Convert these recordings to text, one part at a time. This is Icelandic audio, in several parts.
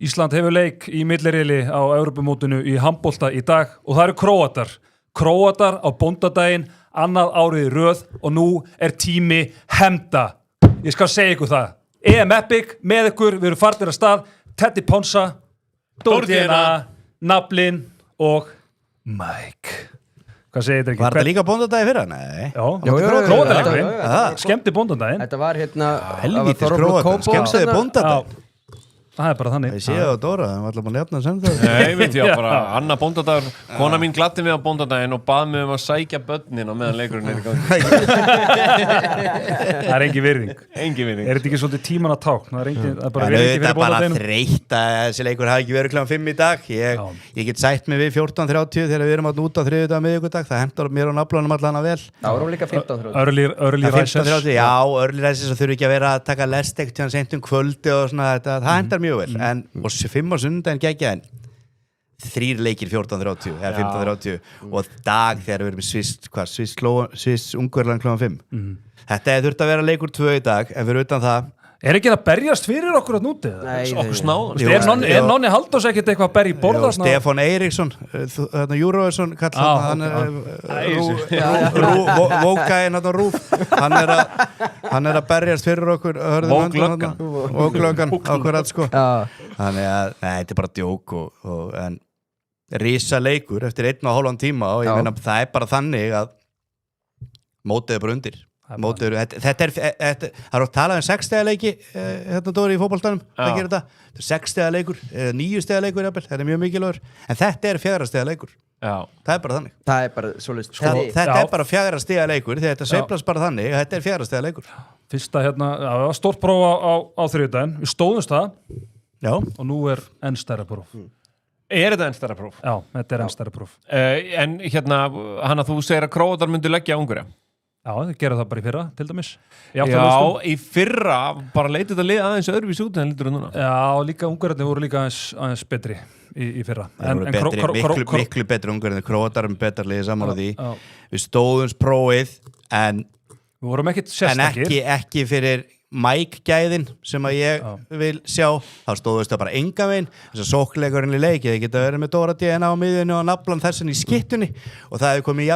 Ísland hefur leik í milliriðli á Evrópumótinu í handbolta í dag og það eru Króatar á bóndadaginn annað árið í röð og nú tími hefnda. Ég skal segja ykkur það. EM Epic með ykkur, við erum farnir af stað. Teddy Ponsa, Dórdína, Naflin og Mike. Hvað segir þetta ekki? Var þetta líka bóndadagi fyrra? Nei. Já, Króatarleikurinn. Skemmti bóndadaginn. Þetta var helvítis Króatar, skemmtiði bóndadaginn. Það bara þannig. Ég sé það á Dóra, það var alltaf búin að nefna sem það. Nei, veit ég bara, annar bóndadagur, kona mín gladdi mig á bóndadaginn og bað mig að sækja börnin á meðan leikurinn í gangi. Það engin virðing. Engin virðing. Þetta ekki svolítið tímanna tákn? Það bara virðing fyrir bóndadeginum. Það bara þreytt að þessi leikur hafi ekki verið 5 í dag. Ég get sætt mig við 14:30 þegar við erum átt út á þriðjudag miðvikudag. Það hentar mér og naflanum allan að vel. Það voru líka 15:30. Early rises. Já, early rises og þurfi ekki að vera að taka lestek til hann seint kvöldi og svona þetta. Það hentar mjög vel. Og 5 á sunnudaginn geggjaðinn 3 leikir 14:30 eða 15:30 og dag þegar við erum í Sviss Ungverjaland kl. 5. Þetta þurft að vera leikur 2 í dag en fyrir utan það ekki að berjast fyrir okkur að núti? Okkur snáð. Nonni Halldórs ekkert eitthvað að berja í borða? Stefán Eiríksson Júróesson Vókæinn Rúf hann að berjast fyrir okkur Vóklöggan akkurat sko þannig að þetta bara djók en risa leikur eftir 1,5 tíma og ég meina það bara þannig að mótið bara undir þetta það að tala 6 stiga leiki Dóri í fótboltanum það gerir þetta 6 stiga leikur 9 stiga leikur þetta mjög mikilvægur en þetta 4 stiga leikur það bara þannig það bara svolítið þetta bara 4 stiga leikur þetta sveiflast bara þannig þetta 4 stiga leikur fyrsta stórt próf á þriðjudaginn við stóðumst það og nú enn stærra próf þetta enn stærra próf? Já, þetta enn stærra próf en Hanna þú segir að Króatar myndu leggja Ungverja Já, þau gera það bara í fyrra, til dæmis. Já, í fyrra bara leitið þetta lið aðeins öðruvís út en lítur núna. Já, líka Ungverjarnir voru líka aðeins betri í fyrra. Miklu betri Ungverjarnir, Króatar betra liðið saman á því. Við stóðumst prófið en við vorum ekkert sérstakir. En ekki fyrir Mike-gæðin sem að ég vil sjá þá stóðust það bara enga veginn þess að sókleikurinn í leiki, þið geta verið með Dóra DNA á miðjunni og naflan þessin í skittunni og það hefur komið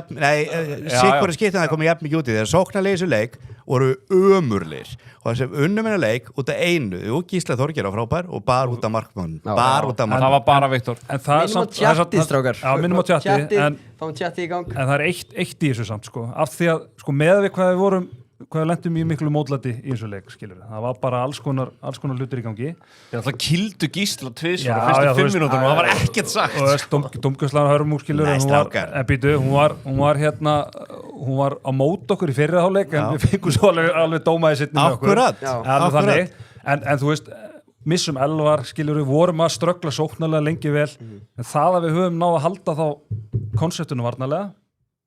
sikkur í skittunni það komið jafn mikið út í þegar sóknarlega í þessu leik voru ömurlir og þessi unnumina leik út af einu og Gísla Þorgeir á frábær og bara út af markmann það var bara Viktor minnum á tjatti strákar minnum á tjatti fáum tjatti í gang en það eitt í þessu samt af því að með við hvað við vorum hvað við lentum í miklu mótlæti í þessu leik skilur það var bara alls konar hlutir í gangi það kildu Gísla tvisvar á fyrstu 5 mínútur og það var ekkert sagt og Dómgjörslan Hörmúk skilur hún var á mót okkur í fyrri hálfleik en við fengum svo alveg dómaði sitt með okkur en þú veist missum Elvar skilur við vorum að ströggla sóknarlega lengi vel en það að við höfum náð að halda þá konseptinu varnarlega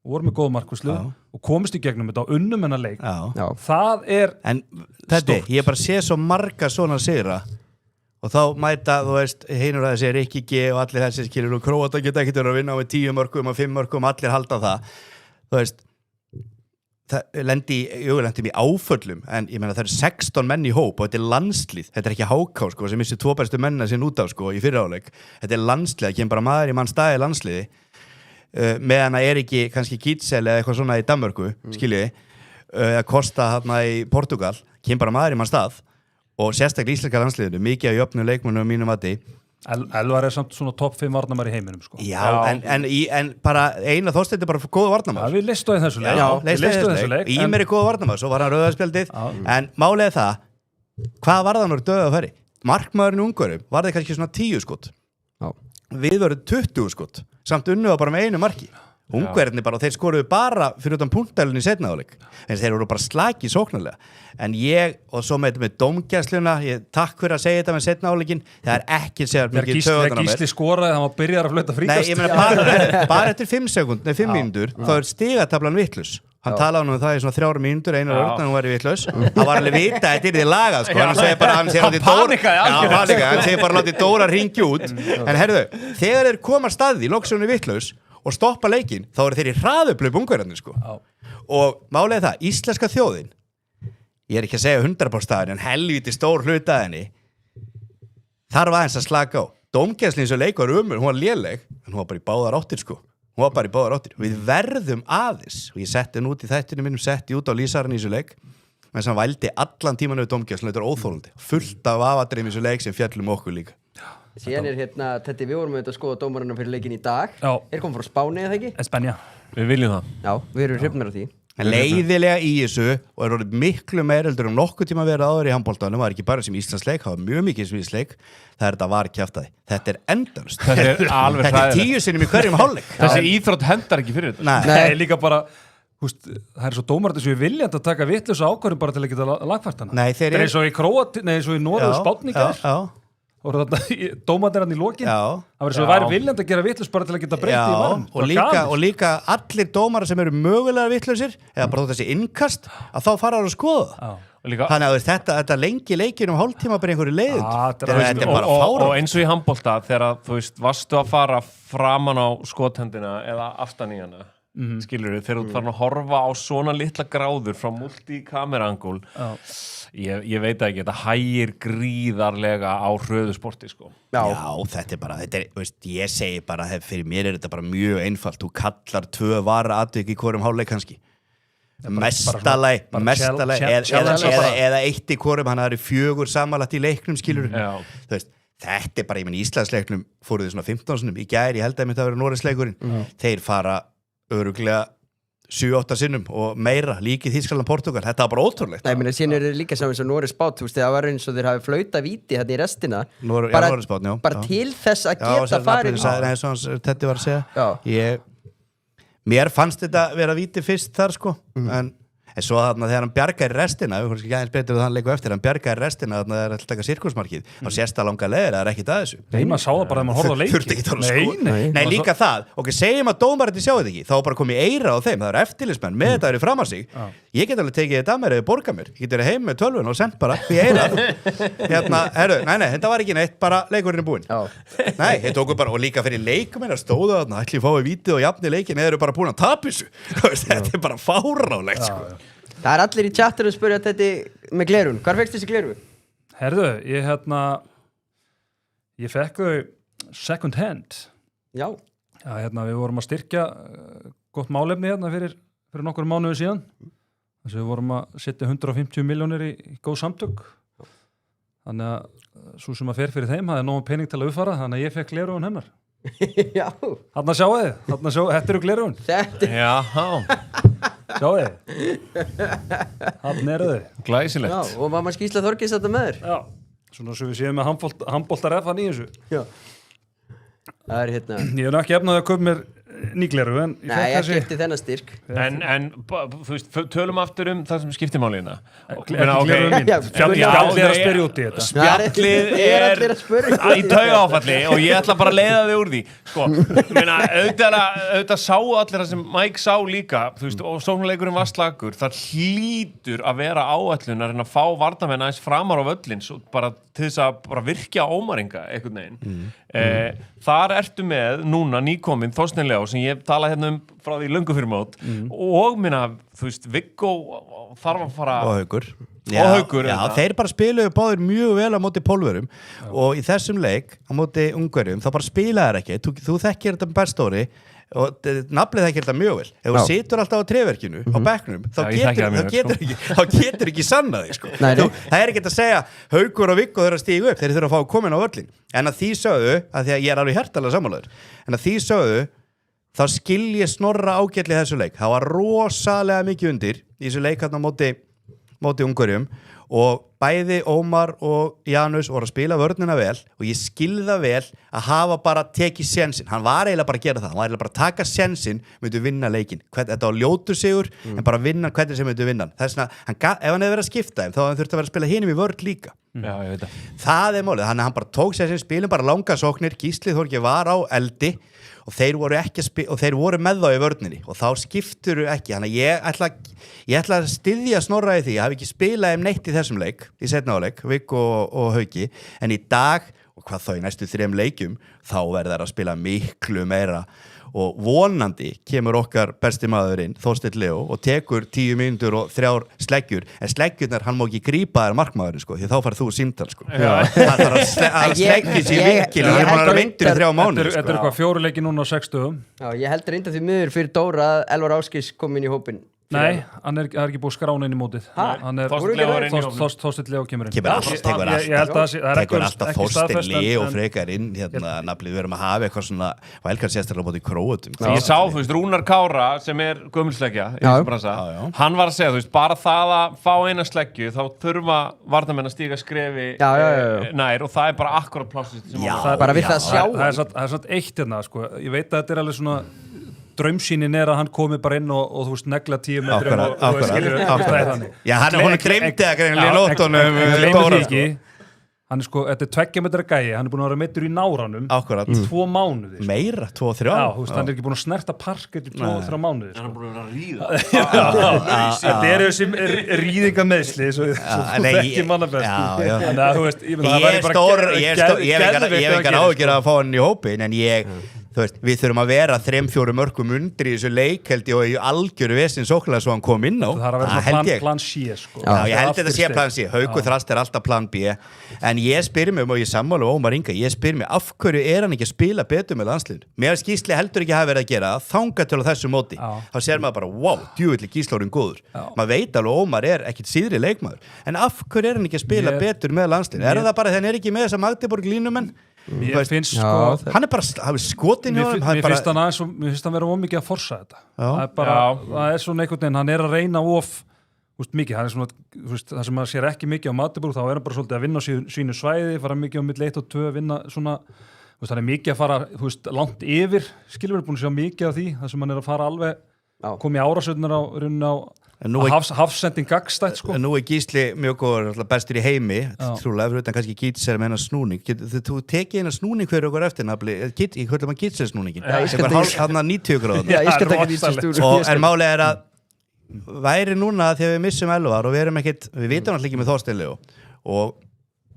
vorum með góð markværslu og komist í gegnum þetta á unnum hennar leik það en þetta, ég bara sé svo marga svona sigra og þá mæta, þú veist, hinur að þessi Rikki G og allir þessi skilur og Króatar geta ekkert verið að vinna á 10 mörkum og 5 mörkum allir halda það þú veist það lendum í áföllum en ég meina það eru 16 menn í hóp og þetta landslið, þetta ekki HK sko, sem missi 2 bestu mennina sín út af sko, í fyrraáleik þetta landslið, það kemur bara maður í mann staði landsliði meðan að ekki kannski Kitsel eða eitthvað svona í Danmörku skiljiði, að Kosta þarna í Portugal, kemur bara maður í mann stað og sérstaklega íslenska landsliðinu mikið af jöfnum leikmönnum mínum mati Elvar samt svona topp 5 varnarmar í heiminum sko. en bara Einar Þorsteinn bara góð varnarmar við listuðum þessu leik Ímir góð varnarmar, svo var hann rauðarspjaldið en málið það hvað var það nú döð að færi? Markmaðurinn í Ungverjum var það kannski svona 10 skot við vorum 20 skot samt unnuða bara með einu marki Ungverjarnir bara, þeir skoruðu bara fyrir utan punktælunni í seinni hálfleik en þeir voru bara slaki sóknarlega en og svo með dómgæsluna takk fyrir að segja þetta með seinni hálfleikin það ekki segja mikið töðunar Gísli skoraði, hann var byrjar að flauta fríkast Nei, ég meina bara eftir 5 mínútur þá stigatablan vitlaus hann talaði um það í svona 3 mínútur Einar Örn, hann var í vitlaus hann var alveg vita að þetta lagað sko. hann segir bara látið Dóra ringi út en herðu, þegar þeir koma staði loksunni vitlaus og stoppa leikinn, þá eru þeir í hraðuplöp Ungverjarnir sko. Og málið er það, íslenska þjóðin ég ekki að segja 100% en helvíti stór hlutaðinni þar var eins að slaka á dómgæslinn sem leik var hún var léleg, en hún var bara í báðar áttir sko við verðum aðeins og ég setti henn út í þættinu mínum setti út á lýsarinn í þessu leik menn sem vældi allan tíman við dómgæslinn þetta óþólandi, fullt af afadreim í þessu leik sem fjallum okkur líka síðan Teddy, við vorum auðvitað að skoða dómarana fyrir leikin í dag komið frá Spáni eða ekki? Espanja við viljum það já, við erum hrifnir af því en leiðilega í þessu og er orðið miklu meireldur nokkuð tíma verið áður í handboltanum var ekki bara sem Íslandsleik, það var mjög mikið sem Íslandsleik þetta var kjaftaði, þetta er endalust þetta er 10 sinnum í hverjum hálfleik þessi íþrótt hendar ekki fyrir þetta Nei, líka bara það svo dómarandi sem við viljandi að taka vitlausa ákvörðum bara til að geta lagfært hana það er eins og í Króati, eins og í Noreg og Spátningar og dómarnir hann í lokin það var svo væri viljandi að gera vitlaus bara til að geta breytt í mann og líka allir dómarar sem eru mögulega vitlausir eða bara þessi innkast að þá fara að skoða þannig að þetta lengi leikin hálftíma bara einhverju leið þetta er bara fáránlegt og eins og í handbolta þegar þú varstu að fara framan á skothendina eða aftan í hana skilur við, þegar þú farin að horfa á svona litla gráður frá multi-kameraangul ég veit ekki, þetta hægir gríðarlega á hröðu sporti sko. Já, þetta er bara ég segi bara, fyrir mér er þetta bara mjög einfalt, þú kallar 2 vara atvik í hvorum hálfleik kannski mestalæg eða 1 í hvorum, hann er 4 samanlagt í leiknum skilur þetta er bara, í Íslandsleiknum fóruð þið svona 15 sinum, í gær, ég held að þetta verið Noregsleikurinn, þeir fara öruglega 7-8 sinnum og meira líkið Þýskaland Portugal, þetta var bara ótrúlegt Nei, menn síðan er líka saman eins og Noregs Spát það var eins og þeir hafi flauta víti þetta í restina bara til þess að geta farið þetta var að segja mér fannst þetta vera víti fyrst þar sko en svo þarna þegar hann bjargaði restina við kannski ekki aðeins betur að hann leiku eftir hann bjargaði restina þarna er alltaf taka sirkusmarkið á sérsta langa leðir, það er ekkit að þessu Nei, maður sá það bara þegar maður horfði á leiki Nei, líka það, segjum að dómarinn sjá þetta ekki, þá bara komið eira á þeim það eru eftirlitsmenn, með þetta eru fram að sig ég get alveg tekið þetta að mér eða borga mér ég get verið heim með 12 og sendt bara í eira nei, þetta var ekki neitt bara leikurinn er búinn Nei, þeir tóku bara, og líka fyrir leikuminn að stóðu þarna, ætli fái vítið og jafni leikin eða eru bara búin að tapa þessu þetta er bara fáránlegt sko. Það er allir í chatinu að spyrja þetta með glerun. Hvar fékkst þessi glerun? Herðu, ég fekk þau second hand. Já. Við vorum að styrkja gott málefni fyrir nokkur mánuði síðan. Þess að við vorum að setja 150 milljónir í góð samtök. Þannig að svo sem að fer fyrir þeim hafði nóg pening til að uppfara, þannig að ég fekk glerun hennar. Já. Þarna sjáu þið, þetta eru glerun. Já. Sjáu þið. Þarna eru þið. Glæsilegt. Já, og mamma Skísla Þorgils þetta með þér. Já, svona svo við séum með handboltareffan í þessu. Já. Það er Ég hef ekki efnaði að köpa mér nýgleru en Nei, ég skipti þennan styrk En þú veist, tölum aftur það sem skiptir málina Gleru mín Spjallið er að spyrja út í þetta Spjallið er í taugaáfalli og ég ætla bara að leiða þig úr því sko, auðvitað sáu allir það sem Mike sá líka þú veist, og sóknarleikurinn var slakur það hlýtur að vera áætlun að reyna að fá varnarmenn aðeins framar á völlin svo bara til þess að bara virkja ómaringa einhvern veginn þar ertu með núna nýkominn Þorsteinn Leó sem ég talaði hérna frá því löngu fyrir mót og minna, þú veist, Viggo þarf að fara og Haukur já, þeir bara spiluðu báðir mjög vel á móti Pólverjum og í þessum leik á móti Ungverjum, þá bara spilaði þær ekki þú þekkir þetta bestóri og nafnið þekkir þetta mjög vel ef þú situr alltaf á trefverkinu á bekknum þá getur ekki sannaði sko. það er ekki að segja Haukur og Viggo þurfa að stíga upp þeir þurfa að fá að koma inn á völlin en að því sögðu, að því að ég er alveg hjartalega sammálaður en að því sögðu þá skil ég Snorra ágætlega þessu leik það var rosalega mikið undir í þessu leik hérna á móti Ungverjum og bæði Ómar og Janus voru að spila vörnina vel og ég skilða vel að hafa bara tekið sénsinn, hann var eiginlega bara að gera það hann var eiginlega bara að taka sénsinn myndu vinna leikin, þetta var ljótur sigur en bara vinna hvernig sem myndu vinna þess vegna, ef hann hefði verið að skipta þeim þá hann þurfti að vera að spila hinum í vörn líka Já, ég veit það er málið, þannig að hann bara tók sér sem spilin bara langa sóknir, Gísli Þorgi var á eldi og þeir voru ekki og þeir voru með þá í vörninni og þá skipturu ekki þannig að ég ætla að styðja Snorra í því ég hafi ekki spilað neitt í þessum leik í seinna áleik, Viggo og Hauki en í dag, og hvað þá í næstu 3 leikjum þá verður það að spila miklu meira og vonandi kemur okkar besti maður inn, Þorsteinn Leó og tekur 10 mínútur og 3 sleggjur en sleggjurnar, hann má ekki grípa þær markmaðurinn sko, því þá fær þú símtal sko það þarf að sleggja sér vinkil og hann er veintur í 3 mánuði Þetta er eitthvað 4 leiki núna á 6 dögum ég heldur reynda því miður fyrir Dóra að Elvar Ásgeir kom inn í hópinn Nei, hann er ekki búið skrána inn í mótið Þorsteinn Leó kemur inn tekur alltaf Þorsteinn Leó frekar inn hérna nafnið, við erum að hafa eitthvað svona vælkar sérstaklega bótið Króatum Ég sá, þú veist, Rúnar Kára sem er gömulsleggja hann var að segja, þú veist, bara það að fá eina sleggju, þá þurfa varnarmenn að stíga skrefi nær og það er bara akkurat plássið bara við það sjá Það er svona eitt hérna, sko, ég veit að þetta er alveg svona draumsýnin að hann komi bara inn og þú veist negla 10 metrum og skilur það er þannig Já, hann dreymdi að greinlega lótunum Hann er sko, þetta er 2 metra gæi hann er búin að vera meittur í náranum í 2 mánuði Meira, 2-3 Já, þú veist, hann er ekki búin að snerta parket í 2-3 mánuði Hann er búin að vera að ríða Þetta er þessi ríðingameðsli svo ekki mannabest Þannig að, þú veist, ég hef ekki áhyggjur að fá hann í hópin en þú veist, við þurfum að vera 3-4 mörkum undir í þessu leik held ég og í algjöru vesins okkurlega svo hann kom inn á Það þarf að vera plan C sko. Já, ég held þetta sé plan C, Haukur Þrast er alltaf plan B en ég spyr mig, og ég sammála Ómar Inga ég spyr mig, af hverju er hann ekki að spila betur með landsliðinu? Mér Gísli heldur ekki hafa verið að gera þangað til á þessu móti þá sér maður bara, wow, djúvillig Gísli orðinn góður maður veit alveg Ómar er ekkit síðri leikmaður en af hverju er hann ekki að spila betur með landsliðinu? Er það bara þegar hann er ekki með þessa Magdeburg línumenn? Mér finnst sko hann er bara skotin hjá hann mér finnst hann vera ómikið að forsa þetta það er svona einhvern veginn hann er að reyna mikið hann er svona það sem maður sér ekki mikið á Magdeburg þá er hann bara svolítið að vinna á sínu svæði fara mikið á milli 1 og 2 vinna svona hann er mikið að fara langt yfir skilur við búin að sjá mikið af því það sem hann er að fara alveg koma í árásöðunar á runna á hafsending gagstætt sko. Nú er Gísli mjög góður bestur í heimi trúlega, fyrir utan kannski Gíts er með hennar snúning þú tekið hennar snúning fyrir okkur eftir ég hvernig maður Gíts er snúningin hann að 90 gráðum en málega er að væri núna þegar við missum Elvar og við vitum alltaf ekki með Þorsteinn Leó og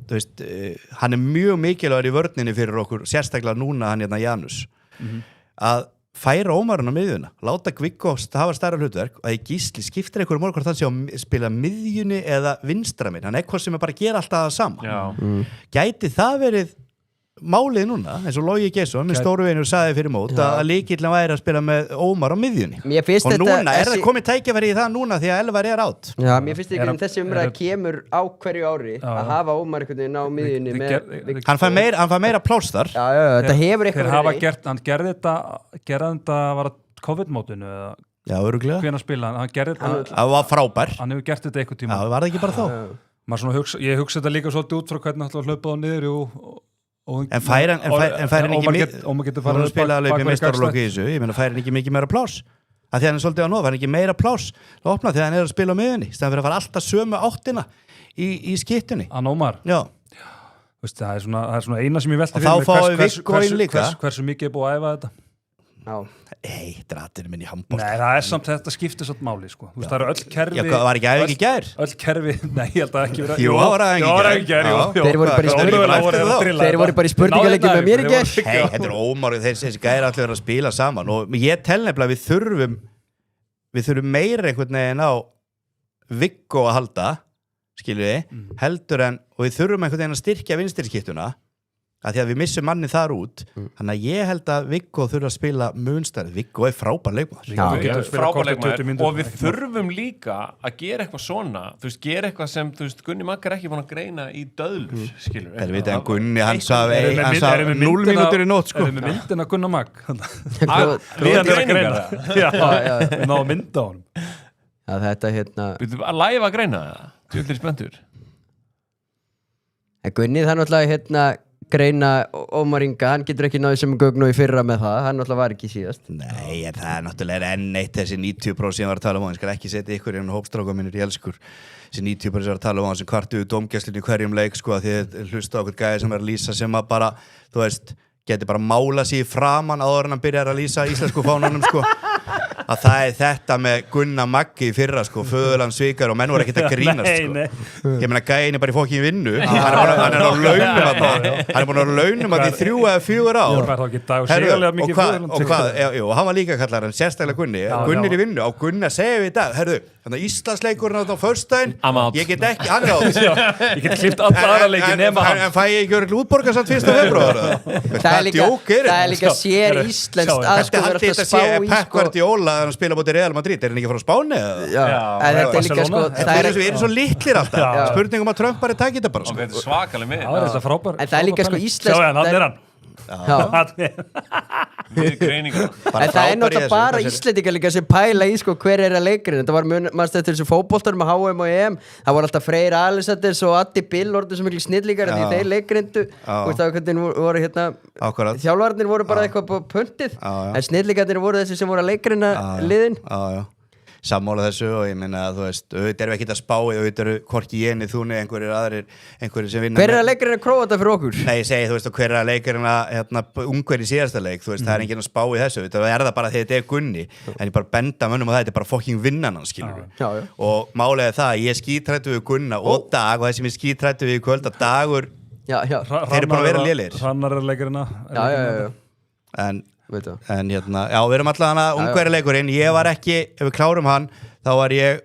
þú veist, hann er mjög mikilvægur í vörninni fyrir okkur sérstaklega núna hann hérna Janus að færa Ómarinn á miðjuna, láta Viggo hafa stærra hlutverk og að Gísli skiptir einhverjum hvort hann sé að spila miðjunni eða vinstra minn, hann er eitthvað sem er bara að gera alltaf það sama Gæti það verið málið núna, eins og Logi Gesson minn stóru vinur sagði fyrir mót að líkillin væri að spila með Ómar á miðjunni og núna er það komið tækifæri í það núna því að Elvar er átt mér finnst ekki þessi umræða kemur á hverju ári að hafa Ómar einhvern veginn á miðjunni hann fær meira pláss þar þetta hefur eitthvað hann gerði þetta var að COVID-mótinu eða já, öruglega hvernig spila hann gerði þetta það var frábær hann hefur gert þetta eitthvað tíma það var ekki bara þá ég hugsa þetta líka svolítið út frá hvernig hann hlaupaði á niður en fær hann ekki mikið spila alveg upp í meistaralokki í þessu ég meina fær hann ekki mikið meira pláss að því hann er svolítið á nóg, fær hann ekki meira pláss að opna þegar hann er að spila á miðunni í staðan fyrir að fara alltaf sömu áttina í skittunni að Ómar það er svona eina sem ég velti fyrir mig hversu mikið er búið að æfa þetta dratirinn minn í handbolta Nei, það er samt þetta skiptir samt máli sko. Það eru öll kerfi var ekki æfing í gær? Öll kerfi, nei, ég held að ekki vera Jú, það var æfing í gær Þeir voru bara í spurningaleiki með mér í gær Þetta er Ómar, þessi gær allir að spila saman og ég tel nefnilega við þurfum meira einhvern veginn á Viggo að halda skilur við, heldur en og við þurfum einhvern veginn að styrkja vinstirskittuna að því að við missum manni þar út þannig að ég held að Viggo þurfa að spila munstæð, Viggo er frábær leikmaður og við þurfum líka að gera eitthvað svona þú veist, gera eitthvað sem, þú veist, Gunni Magg er ekki búin að greina í döðlur, skilur við veit en Gunni, hann sagði 0 mínútur í nótt, sko erum við myndin að Gunna Magg við erum greiningar við náðum mynda á honum þetta hérna að læfa að greina það, djúklir spenntur Gunni, það er náttúrulega hérna greina Ómar Inga, hann getur ekki náðið sem gögn og í fyrra með það, hann náttúrulega var ekki síðast Nei, en það er náttúrulega enn eitt þessi 90% sem var að tala um hann, ég skal ekki setja ykkur en hópstráka minnur í elskur þessi 90% sem var að tala um hann sem kvartuðu dómgæslinu í hverjum leik sko, að þið hlusta á okkur gæði sem er að lýsa sem að bara, þú veist, geti bara mála sig í framan áður en hann byrjar að lýsa íslensku fánanum sko að það þetta með Gunnar Maggi í fyrra sko, föðurland svikar og menn voru ekkert að grínast sko. Ég meina gæin bara í fokkin vinnu hann er á launum hann er búin að launum að því 3 eða 4 ár og hvað, hann var líka kallar hann sérstaklega Gunnir í vinnu á Gunnar segja við í dag, herðu þannig að Íslandsleikurinn á föstudaginn ég get ekki, hann er á ég get klippt alla aðra leiki nema hann en fæ ég ekki örgulega útborga samt 1. febrúar það er líka sér íslenskt að sko vera alltaf spá í Pep Guardiola þegar hann spila bóti Real Madrid er hann ekki frá Spáni en þetta er líka sko við erum svo litlir alltaf spurningum að Trump bara takk þetta bara þetta er svakalega með en það er líka sko íslenskt en það er náttúrulega bara Íslendingar líka sem pæla í sko hver að leikurinn þetta var mannst eftir þessu fótboltar með HM og EM það var alltaf Freyr Alessanders og Addi Bill orðið svo miklu snillíkar því þeir leikrindu og það voru þjálfarnir voru bara eitthvað på puntið en snillíkarnir voru þessi sem voru að leikrina liðin sammála þessu og ég meina að þú veist auðvitað erum við ekki að spá auðvitað eru hvorki ég niður þú niður einhverjir sem vinna hver er að leikurinn að Króata fyrir okkur? Nei ég segi þú veist og hver er að leikurinn að Ungverja í síðasta leik þú veist það er enginn að spá í þessu það er það bara þegar þetta er Gunni en ég bara benda mönnum á þetta er bara fucking vinnan hann skilur og málega það ég skítrættu við Gunna og Dag og þessi mér skítrættu við í kvöld að Dagur þeir eru bara að vera lélegir Hrannar er leikurinn en hérna, já við erum alltaf hana Ungverjaleikurinn, ég var ekki ef við klárum hann, þá var ég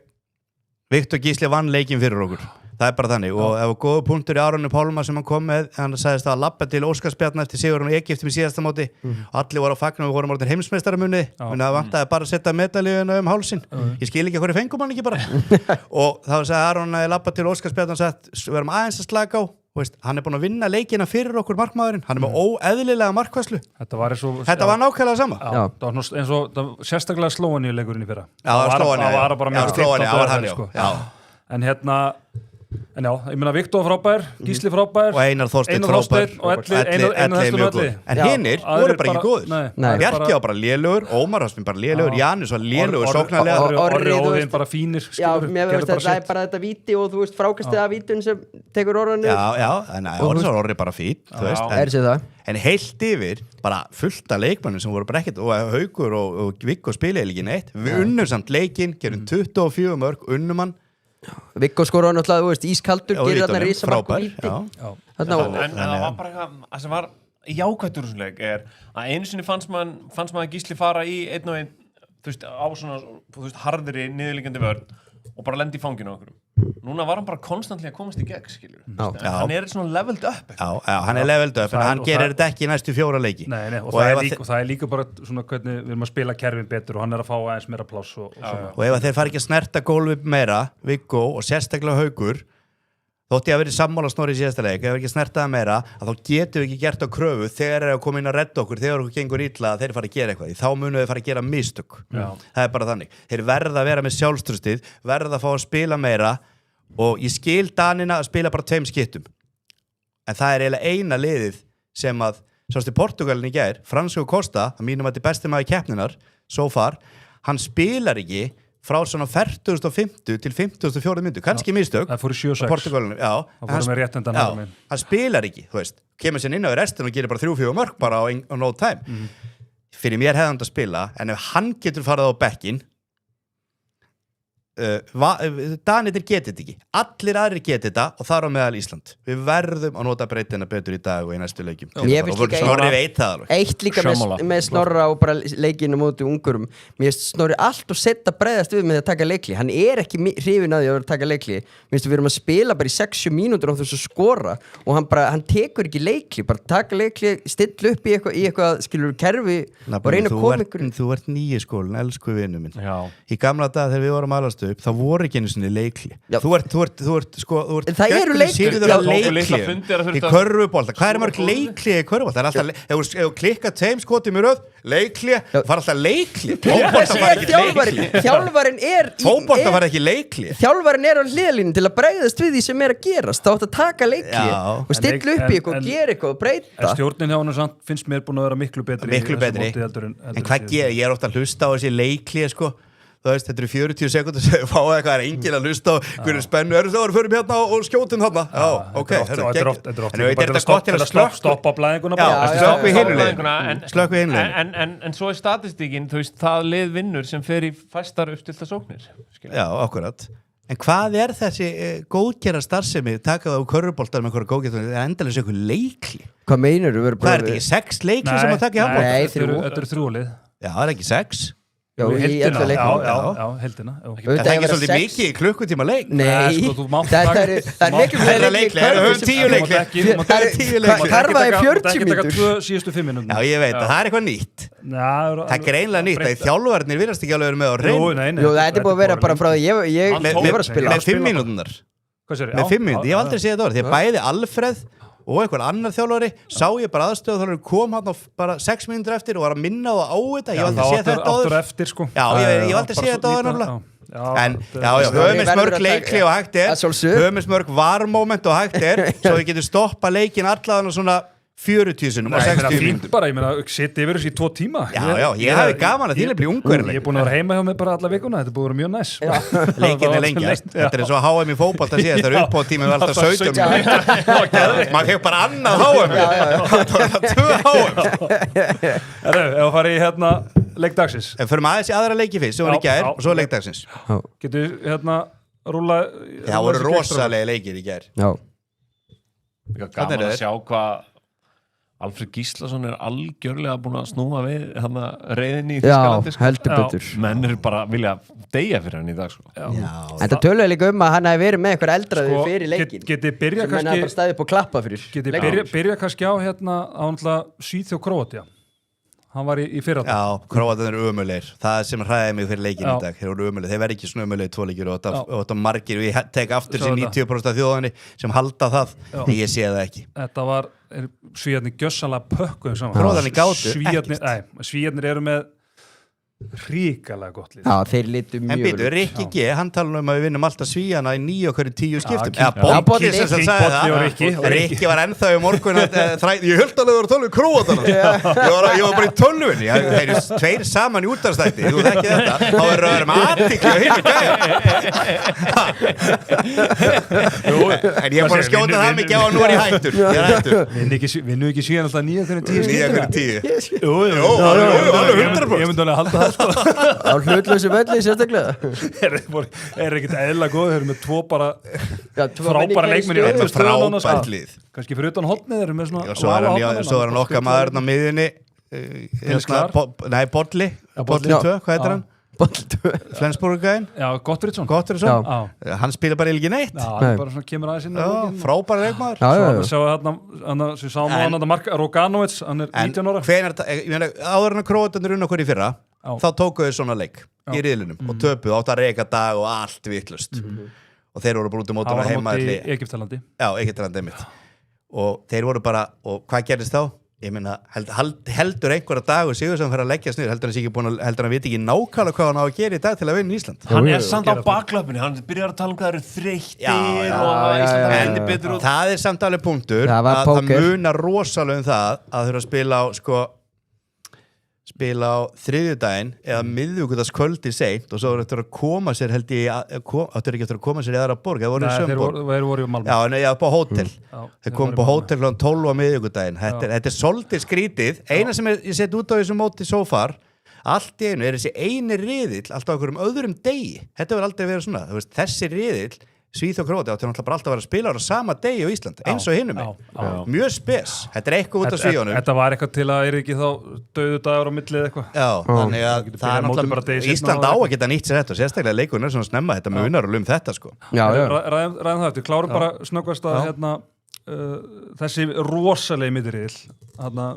Viktor Gísli vann leikinn fyrir okkur það er bara þannig og ef var góða punktur í Aronu Pálma sem hann kom með, hann sagðist að labba til Óskarsbjarna eftir sigurinn og Egyptum í síðasta móti allir voru á fagnu og við vorum orðin heimsmeistaramunni en það vantaði bara að setja medalíuna hálsinn ég skil ekki hverju fengum hann ekki bara og þá sagði Aron að ég labba til Óskarsbjarna og sagði, við erum aðeins að slaka á hann er búin að vinna leikina fyrir okkur markmaðurinn hann er með óeðlilega markvæslu þetta var nákvæmlega sama það var eins og sérstaklega Slóani leikurinn í fyrra það var hann en hérna en já, ég meina Viktor frábær, Gísli frábær og Einar Þorsteinn frábær og Elli en hinnir voru bara ekki góður Bjarki var bara lélugur, Ómar Hafsson bara lélugur Janus var lélugur, sóknarlega Orri Óðinn bara fínir já, mér veist að það er bara þetta víti og þú veist frákastið af vítun sem tekur orðanir já, en Orri bara fín en heilt yfir bara fullt af leikmannum sem voru bara ekkert og Haukur og Viggo spilaði ekki neitt við unnum samt leikinn, gerum 24 mörg unnum hann Viggo skoraði náttúrulega, þú veist, ískaldur gerir þarna risamark og víti en það var bara eitthvað sem var jákvættur úr þessum leik er að einu sinni fannst maður Gísli fara í 1-1 þú veist, á svona harðri niðurliggjandi vörn og bara lendi í fanginu okkur núna var hann bara konstantlega að komast í gegn skilur hann er svona leveled up hann er leveled up en hann gerir þetta ekki í næstu 4 leiki og það er líka bara svona hvernig við erum að spila kerfin betur og hann er að fá aðeins meira pláss og ef þeir fara ekki að snerta gólfið meira Viggo og sérstaklega Haukur þótt ég að verið sammála Snorri í síðasta leik ef við ekki snertaða meira að þá getum við ekki gert á kröfu þegar þeir að koma inn að redda okkur þegar okkur gengur illa að þeir fara að gera eitthvað þá munum þeir fara að gera mistök það er bara þannig þeir verða að vera með sjálfstrustið verða að fá að spila meira og ég skil Danina að spila bara 2 skittum en það er eiginlega eina liðið sem að sástu Portugalin í gær Francisco Costa, að mínum að þetta er besti maður keppninar so far, hann spilar ekki frá svona 40.50 til 50.4 myndu, kannski mistök það fór í 7-6 hann spilar ekki, þú veist kemur sér inn á í restin og gerir bara 3-4 mörg bara á no time fyrir mér hefði hann að spila, en ef hann getur farið á bekkin Danir geti þetta ekki allir aðrir geti þetta og þar á meðal Ísland við verðum að nota breytina betur í dag og í næstu leikjum og Snorri veit það alveg eitt líka með Snorra og bara leikinu móti ungurum mér finnst Snorri allt og setja breiðast við með að taka leikli hann er ekki hrifinn að því að taka leikli mér finnst við erum að spila bara í 60 mínútur og þess að skora og hann tekur ekki leikli bara taka leikli, stilla upp í eitthvað skilur kerfi og reyna að koma ykkur þú ert nýi skólin, elsku vinur minn í gamla dag þegar við vorum alast upp þá voru ekki einu sinni leikli þú ert það eru leikli í körfubólta hvað er mörg leikli í körfubólta ef þú klikka tveim skotum í röð leikli, það var alltaf leikli fótbolta var ekki leikli fótbolta var ekki leikli þjálfarinn er á hliðalínu til að bregðast við því sem er að gerast þá átt að taka leikli og stilla upp í eitthvað og gera eitthvað og breyta stjórnin hjá hann finnst mér búin að vera miklu betri en hvað ég er ofta að hlusta á þessi leikli sko þú veist, þetta eru 40 sekúndur sem fá eitthvað, enginn að hlusta og hverju spennu, þá förum hérna og skjótum þarna. Já, ok. Þetta er oft gott til að stoppa blæðinguna. Slökk við hinlegin. En svo statistíkin, þú veist, það lið vinnur sem fer í fæstar uppstilta sóknir. Já, akkurat. En hvað þessi góðgerra starfsemi taka það á körfuboltar með einhverja góðgerra, endalega einhver leikli? Hvað meinur þú? Hvað þetta ekki 6 leikli sem að taka í handbolta? Nei, þetta eru 3 lið. Já, það ekki 6. Já, já, heldina. Það er ekki svolítið mikið í klukkutíma leik. Nei, það er miklu fyrir leikli. Það er 10 leikli. Karfa í 40 mínútur. Það er ekki taka 2 síðustu 5 mínútur. Já, ég veit að það er eitthvað nýtt. Það er greinlega nýtt að þjálfarnir virðast ekki alveg með á reynd. Jú, þetta er búið að vera bara frá því ég var að spila. Með 5 mínúturnar. Með 5 mínútur, ég hef aldrei séð þetta orð. Því að bæði Alfreð og einhver annar þjálfari sá ég bara aðstöðu þá hann kom hann bara 6 mínútur eftir og var að minna á þetta. Ég hef aldrei séð þetta áður. Já, ég hef aldrei séð þetta áður náttúrulega. En höfumins mörg leikli og hægt höfumins mörg varmoment og hægt svo við getum stoppa leikin allavega svona 40 sinum og 60 mínútur. Bara, ég meina, setja yfir þessu í 2 tíma. Já, ég hafi gaman að þín bli ungverðileg. Ég er búin að vera heima hjá mig bara alla vikuna, þetta er búin að vera mjög næs. Leikin lengjast. Þetta er eins og HM í fótbolta síðan, þetta er uppbóðtími við alltaf 17 mínútur. Maður hefur bara annað HM. Það var 2 HM. Ef við farið í hérna leikdagsins. Förum aðeins í aðra leiki fyrst, svo var í gær og svo leikdagsins. Getur hérna rúla... Það voru rosalega leikir í gær. Gaman að sjá hvað Alfred Gíslason algjörlega búin að snúa við reiðinni í Þýskalandi. Já, heldur betur. Menn bara vilja deyja fyrir hann í dag. En það töluði líka að hann hefði verið með eitthvað eldraði fyrir leikin. Geti byrja kannski... Sem hann bara staðið upp og klappa fyrir. Geti byrja kannski á Svíþjóð Króatía. Hann var í fyrra. Já, Króatarnir eru ömulegir. Það sem hræði mig fyrir leikin í dag. Þeir eru ömulegir. Þeir verði ekki svona ömulegir 2 leikir og þetta margir og ég tek aftur sem 90% af þjóðinni sem halda það. En ég sé það ekki. Þetta var Svíarnir gjössanlega pökkuðum saman. Króatarnir gátu ekkert. Svíarnir eru með ríkalega gott lið. Já, þeir litu mjög. En býtu, Rikki G, hann tala að við vinnum alltaf Svíjana í 9 okkur 10 skiptum. Bolli sem sagði það. Rikki var ennþá í morgun ég höldi alveg að vera tölvu Króatarna. Ég var bara í tölvunni. Þeir eru 2 saman í útvarpsþætti. Þú þekkir þetta. Þá er röðum aðtikli og hinn en ég er bara að skjóta það mikið á og nú er ég hættur. Vinnu ekki Svíjana alltaf 9 okkur 10 skiptum? 9 okkur 10. Á hlutlausu velli sérstaklega. Er ekkert eðla góð, þeir eru með 2 bara frábæra leikmenn í öllu frábært lið. Kannski fyrir utan hotnið þeir eru með svona svo er hann okkar maðurinn á miðjunni Bolli 2, hvað heitir hann? Flensburg-gæinn. Já, Gottfridsson. Hann spila bara ekki neitt. Já, bara svona kemur aðeins inn. Frábæra leikmaður. Svo sáum við hann Mark Roganovic, hann er 19 ára. Áður en að Króatarnir unna okkur í fyrra, þá tókuðu svona leik í riðlinum og töpuðu átt að reka dag og allt vitlust. Og þeir voru bara út mótum að heima. Það var móti í Egyptalandi. Já, Egyptalandi einmitt. Og þeir voru bara, og hvað gerðist þá? Ég meina, heldur einhverja dag og sigur sem fyrir að leggja sniður, heldur hann viti ekki nákvæmlega hvað hann á að gera í dag til að vinna í Ísland. Hann er samt á baklöpunni, hann byrjar að tala um hvað eru þreyttir og Ísland heldur betur út. Það er samt alveg punktur að það munar rosalega það að þurfa að spila á þriðjudaginn eða miðvikudagskvöldi seint og svo er þetta að koma sér áttur ekki eftir að koma sér í aðra borg. Þeir voru í Malmö. Já, på hótel. Þeir komum på hótel kl. 12 á miðvikudaginn. Þetta er svolítið skrítið. Eina sem ég sett út á þessum móti so far, allt í einu er þessi eini riðill alltaf okkur öðrum degi. Þetta verður aldrei verið svona. Þessi riðill Svíþjóð og Króatía áttu náttúrulega bara alltaf að vera að spila á sama degi á Ísland, eins og hinum mjög spes, þetta er eitthvað út af Svíjónum. Þetta var eitthvað til að ekki þá döðu dagur á millið eitthvað. Já, þannig að það er náttúrulega Ísland á að geta nýtt sér þetta og sérstaklega leikurinn er svona snemma, þetta munar þetta sko. Ræðum það eftir, klárum bara snöggvast að þessi rosalegi miðriðil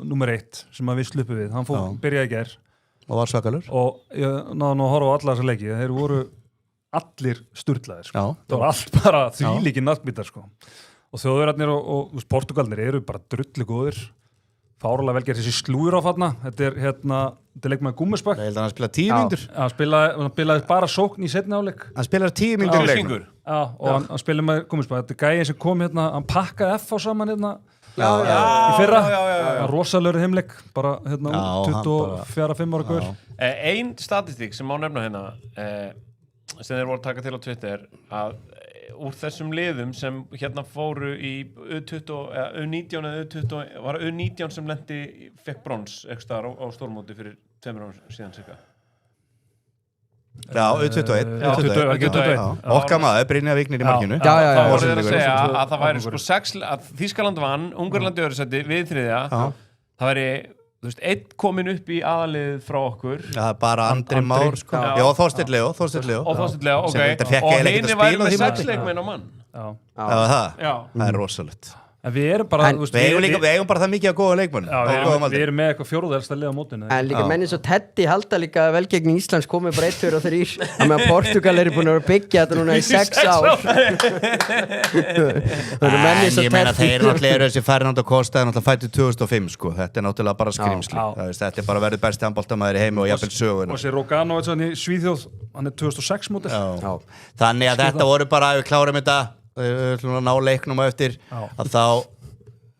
númer 1 sem við sluppum við, hann byrjaði í gær og var svakalur og ég náði nú að horfa á alla þessa leiki, þeir voru allir sturlaðir sko. Það var allt bara þvílíkir nattbítar sko. Og Þjóðverjarnir og Portugalnir eru bara drullu góðir, fárulega velgerð þessi slúður á þarna. Þetta er leikmaður Gúmmersbakk. Ég held að hann spilaði 10 mínútur. Hann spilaði bara sókn í seinni hálfleik. Hann spilaði 10 mínútur í leik. Já, og hann spilaði með Gúmmersbakk. Þetta er gæði sem kom hann pakkaði F á saman í fyrra rosalegur heimleik bara 24-5 ára gaur. Ein statistík sem má nefna hérna sem þeir voru að taka til á Twitter að úr þessum liðum sem hérna fóru í U19 eða U20 var U19 sem fekk brons ekstra á stórmóti fyrir 2 árum síðan cirka. Já, U21 okkar maður, Brynja Vignir í markinu. Það voru þeir að segja að það væri sko 6 að Þýskaland vann, Ungverjaland í öðru sæti, við þriðja það væri þú veist, einn komin upp í aðalið frá okkur. Já, bara Andri Már, sko. Já, Þorsteinn Leó. Og Þorsteinn Leó, ok. Og hini væri með 6 leikmenn á mann. Já, það er rosalegt. En við erum bara... Við eigum bara það mikið að góða leikmenn. Já, við erum með eitthvað 4. elsta lið á mótinu. En líka menn eins og Teddy halda líka vel gegn Íslands komið bara 1, 2 og 3. Þannig að Portugal eru búin að byggja þetta núna í 6 ár. Ég meina þeir náttúrulega eru þessi Fernando Costa náttúrulega fættu 2005 sko. Þetta er náttúrulega bara skrimsli. Þetta er bara verið besti handboltamaður í heimi og jafnvel sögun. Og sér Roganovic hann í Svíþjóð, hann er 2006 mótil. Þannig að þetta voru bara, við klárum þetta ná leiknum á eftir að þá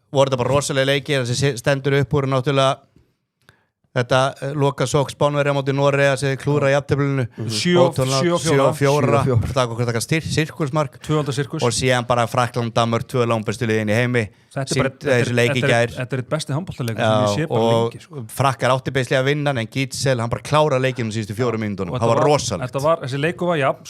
voru þetta bara rosalega leikir þessi stendur upp úr náttúrulega þetta loka sók Spánverja á móti Noregi þessi klúra í jafnteflinu 7-4 taka sirkusmark 200 sirkus og síðan bara Frakkland, Danmörk 2 langbestu liðin í heimi þessi leik í gær þetta er besti handboltaleikur sem ég sé bara lengi sko. Frakkar átti beislega að vinna en Gitzel hann bara klára leikinn síðustu 4 mínútunum það var rosalegt þessi leikur var jafn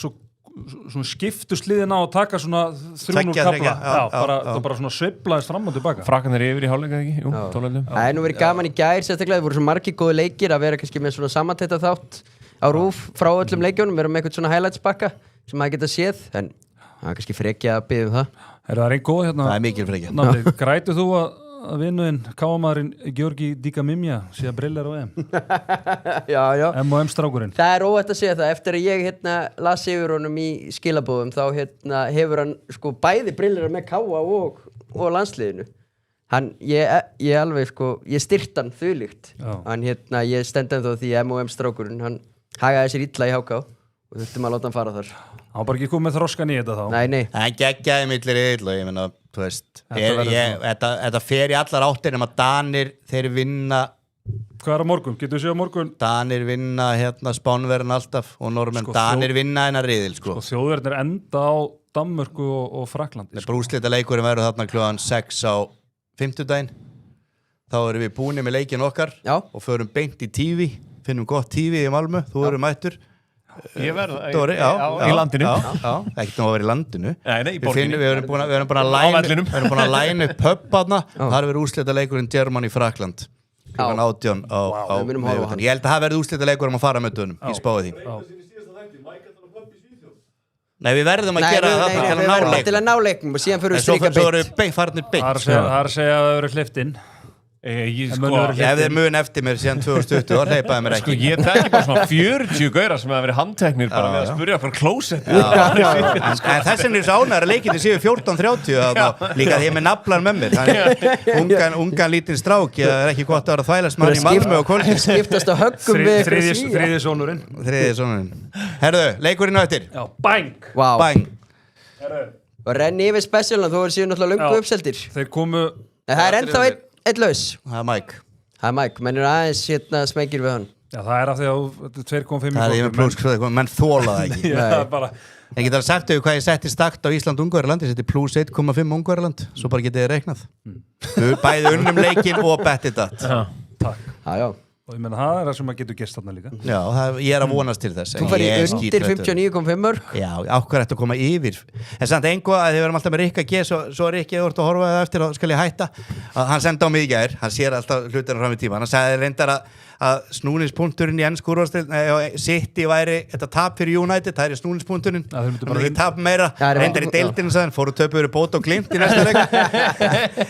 svona skiptust liðin á að taka svona 3-0 kapla það bara svona sveiflaðist fram og tilbaka Frakkarnir yfir í hálfleika ekki? Jú, tónleitum Það er nú verið gaman í gær sérstaklega, það voru svo margir góði leikir að vera kannski með svona samantætta þátt á RÚV frá öllum leikjónum, vera með eitthvað svona highlights bakka sem maður geta séð, en það er kannski frekja að biðja það Það er einn góð hérna Það er mikil frekja Grætu þú að vinnuðinn káamaðurinn Georgi Díkamimja sé að brillar á Já M&M strákurinn Það er óætt að segja það, eftir að ég las yfir honum í skilabóðum þá hefur hann sko bæði brillar með káa og landsliðinu ég alveg sko ég styrt hann þvílíkt hann ég stend ennþá því M&M strákurinn hann hagaði sér illa í HK og þurftum að láta hann fara þar Hann var bara ekki komið þroskan í þetta þá Nei Það geggjaði millir ill og ég meina þú veist þetta fer í allar áttir nema Danir þeir vinna Hvað á morgun? Getur við séð á morgun? Danir vinna Spánverðin alltaf og normenn Danir vinna hennar riðil sko. Þjóðverðin enda á Danmörku og Frakklandi Brúslita leikurinn verður þarna klukkan 6 á 50-daginn þá erum við búinir með leikinn okkar og förum beint í TV finnum gott TV í Malmö, þú eru mættur Ég verð í landinu ekkert nú að vera í landinu við erum búin að læna upp pub og það er verið úrslita leikurinn Germany Frakkland klukkan 18 á miðvikudag ég held að það verði úrslita leikurinn að fara með dönum ég spáði því Nei, við verðum að gera það til að ná leiknum og síðan fyrir við strika svo eru farnir beint Það er að segja að það eru hleypt inn Ef þeir mun eftir mér síðan 2020 þá hleypaði mér ekki Ég þekki bara svona 40 gaurar sem hafa verið handteknir bara við að spyrja frá klósett En þess vegna er svo ánægður að leikinni séu 14:30 líka því ég með naflan með mér ungan lítinn strák ég er ekki gott að vera þvælast mann í Malmö og kvöldin skiptast á höggum við Þriðji sonurinn Herðu, leikurinn á eftir Bang Og renni yfir specialna þú verður síðan náttúrulega löngu uppseldir Þeir komu Það er ennþá einn laus Það er Mike menn er aðeins smekir við hann Já, það er af því að 2,5 Það er ég með pluss, menn þóla það ekki Ég get að sagt þau hvað ég setti stakt á Ísland-Ungverjaland ég setti pluss 1,5 Ungverjaland svo bara getið þið reiknað Bæði unnum leikinn og bettið datt Takk Og ég menna það er það sem maður getur gest þarna líka Já, ég er að vonast til þess Þú fari undir 59,5 mörg Já, ákveður eftir að koma yfir En samt einhvað að þið verðum alltaf með Rikka G Svo Rikki að orða að horfa það eftir og skal ég hætta Hann sendi á mig í gær, hann sér alltaf hlutina fram í tíma Hann sagði reyndar að snúningspunkturinn í ensku úrvalsdeildinni City væri þetta tap fyrir United Það er snúningspunkturinn Það er ekki tap meira Reyndar í deildinni sagði fóru töpuður bót og glimt í næsta leik